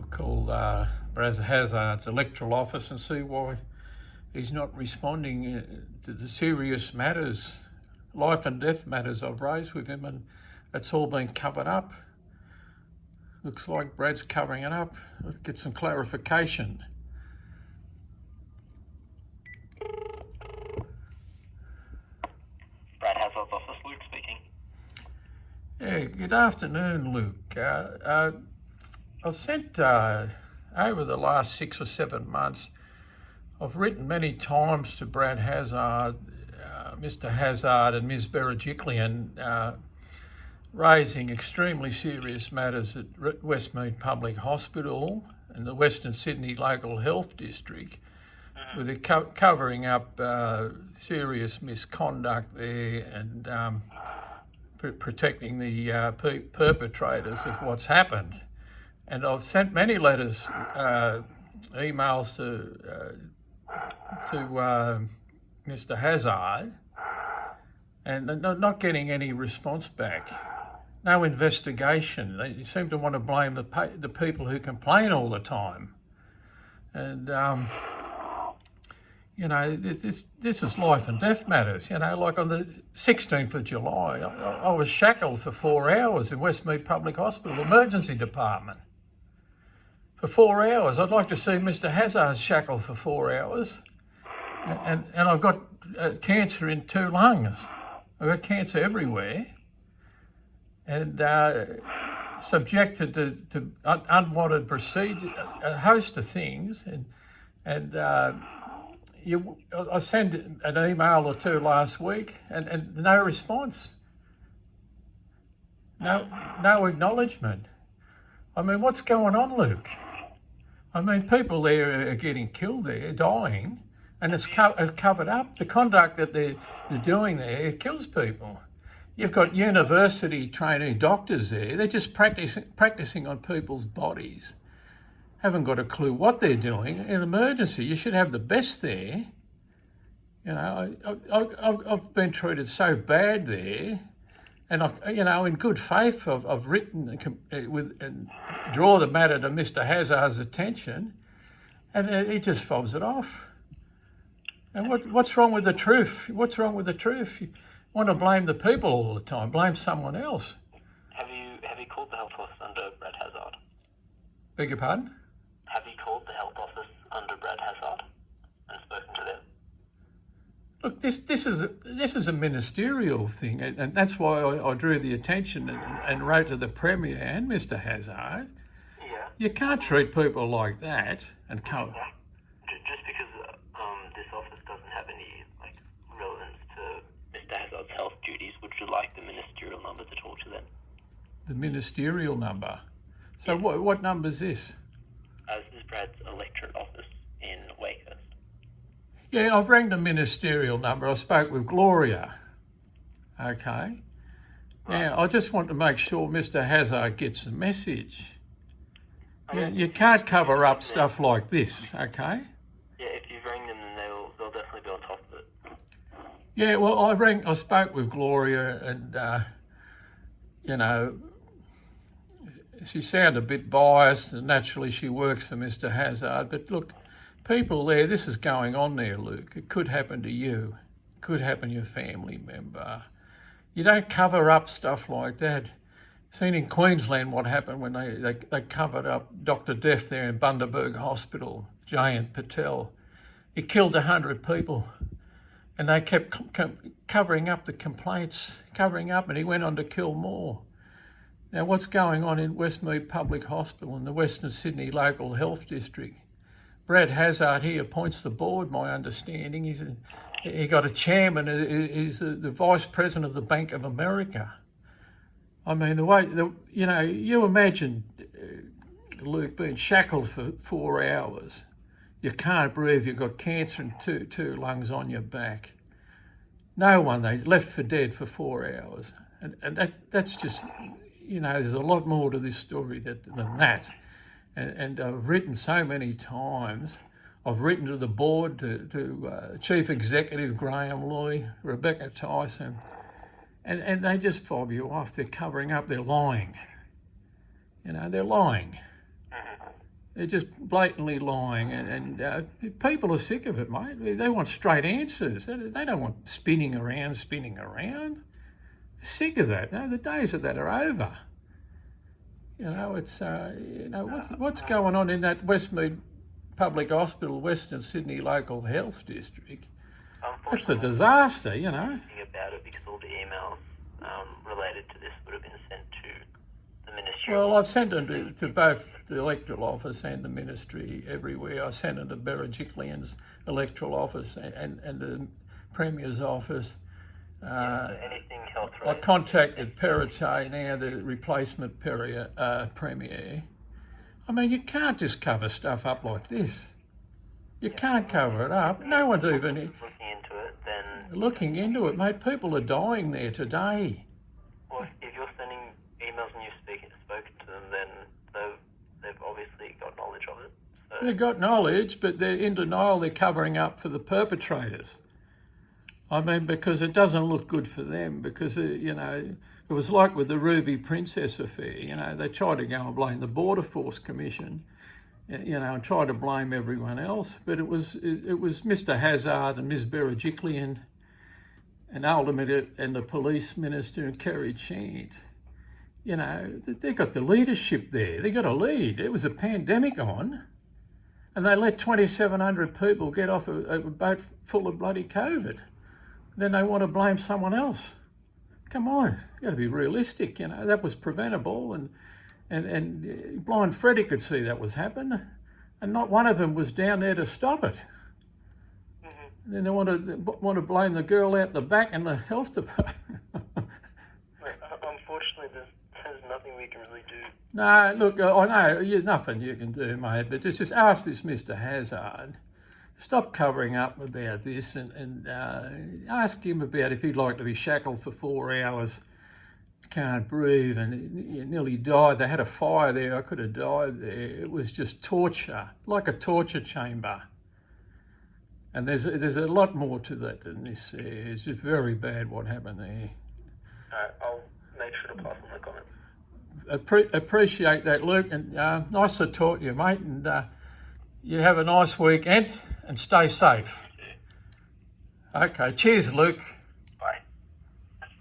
call Brad Hazzard's electoral office and see why he's not responding to the serious matters, life and death matters I've raised with him, and it's all been covered up. Looks like Brad's covering it up. Let's get some clarification. Brad Hazzard's office, Luke speaking. Yeah, good afternoon, Luke. I've sent, over the last 6 or 7 months, I've written many times to Brad Hazzard, Mr. Hazzard and Ms. Berejiklian, raising extremely serious matters at Westmead Public Hospital and the Western Sydney Local Health District, with it covering up serious misconduct there and protecting the perpetrators of what's happened. And I've sent many letters, emails to Mr. Hazzard, and not getting any response back. No investigation. They seem to want to blame the people who complain all the time. And you know, this is life and death matters. You know, like on the 16th of July, I was shackled for 4 hours in Westmead Public Hospital emergency department. For 4 hours. I'd like to see Mr. Hazzard shackled for 4 hours. And I've got cancer in 2 lungs. I've got cancer everywhere. And subjected to unwanted procedure, a host of things. And I sent an email or 2 last week and no response. No acknowledgement. I mean, what's going on, Luke? I mean, people there are getting killed there, dying, and it's covered up. The conduct that they're doing there, it kills people. You've got university trainee doctors there. They're just practicing on people's bodies. Haven't got a clue what they're doing. In emergency, you should have the best there. You know, I've been treated so bad there. And in good faith, I've written and draw the matter to Mr. Hazzard's attention, and he just fobs it off. And what's wrong with the truth? What's wrong with the truth? You want to blame the people all the time. Blame someone else. Have you called the health office under Brad Hazzard? Beg your pardon? Have you called the health office under Brad Hazzard and spoken to them? Look, this is a ministerial thing, and that's why I drew the attention and wrote to the Premier and Mr. Hazzard. Yeah. You can't treat people like that and come. Just because this office doesn't have any relevance to Mr. Hazzard's health duties, would you like the ministerial number to talk to them? The ministerial number. So yeah. What number is this? This is Brad's electorate office in Wakehurst. Yeah, I've rang the ministerial number. I spoke with Gloria. Okay. Right. Now, I just want to make sure Mr. Hazzard gets the message. You can't cover up stuff like this, okay? Yeah, if you've rang them, then they'll definitely be on top of it. Yeah, well, I spoke with Gloria, and she sounded a bit biased, and naturally she works for Mr. Hazzard. But look, people there, this is going on there, Luke. It could happen to you. It could happen to your family member. You don't cover up stuff like that. Seen in Queensland what happened when they covered up Dr. Death there in Bundaberg Hospital, Jayant Patel. He killed 100 people, and they kept covering up the complaints, and he went on to kill more. Now, what's going on in Westmead Public Hospital in the Western Sydney Local Health District? Brad Hazzard, he appoints the board, my understanding. He got a chairman, he's the vice president of the Bank of America. I mean, you imagine, Luke, being shackled for 4 hours. You can't breathe, you've got cancer in two lungs on your back. No one, they left for dead for 4 hours. And that's just, there's a lot more to this story than that. And I've written so many times. I've written to the board, to Chief Executive Graham Loy, Rebecca Tyson, and they just fob you off. They're covering up, they're lying. They're lying. They're just blatantly lying, and people are sick of it, mate. They want straight answers. They don't want spinning around. Sick of that. No, the days of that are over. You know, it's what's going on in that Westmead Public Hospital, Western Sydney Local Health District. That's a disaster, you know. About it because all the emails related to this would have been sent to the ministry. Well, I've sent them to both the electoral office and the ministry everywhere. I sent them to Berejiklian's electoral office and the Premier's office. Anything health I contacted Perrottet, now the replacement Premier. I mean, you can't just cover stuff up like this. You can't cover it up. No one's even looking into it, mate. People are dying there today. Well, if you're sending emails and you've spoken to them, then they've obviously got knowledge of it. So. They've got knowledge, but they're in denial. They're covering up for the perpetrators. I mean, because it doesn't look good for them, because, you know, it was like with the Ruby Princess affair, you know, they tried to go and blame the Border Force Commission, you know, and try to blame everyone else, but it was Mr Hazzard and Ms Berejiklian and ultimately and the police minister and Kerry Chant. You know, they got the leadership there. They got a lead. It was a pandemic on, and they let 2,700 people get off a boat full of bloody COVID. Then they want to blame someone else. Come on, you got to be realistic. You know, that was preventable, and blind Freddie could see that was happening, and not one of them was down there to stop it. Mm-hmm. Then they want to blame the girl out the back in the health department. Unfortunately, there's nothing we can really do. No, look, I know there's nothing you can do, mate. But just ask this Mr Hazzard. Stop covering up about this and ask him about if he'd like to be shackled for 4 hours, can't breathe, and he nearly died. They had a fire there. I could have died there. It was just torture, like a torture chamber. And there's a lot more to that than this. It's just very bad what happened there. I'll make sure to pass on the comment. Appreciate that, Luke, and nice to talk to you, mate, and you have a nice weekend and stay safe. Okay, cheers, Luke.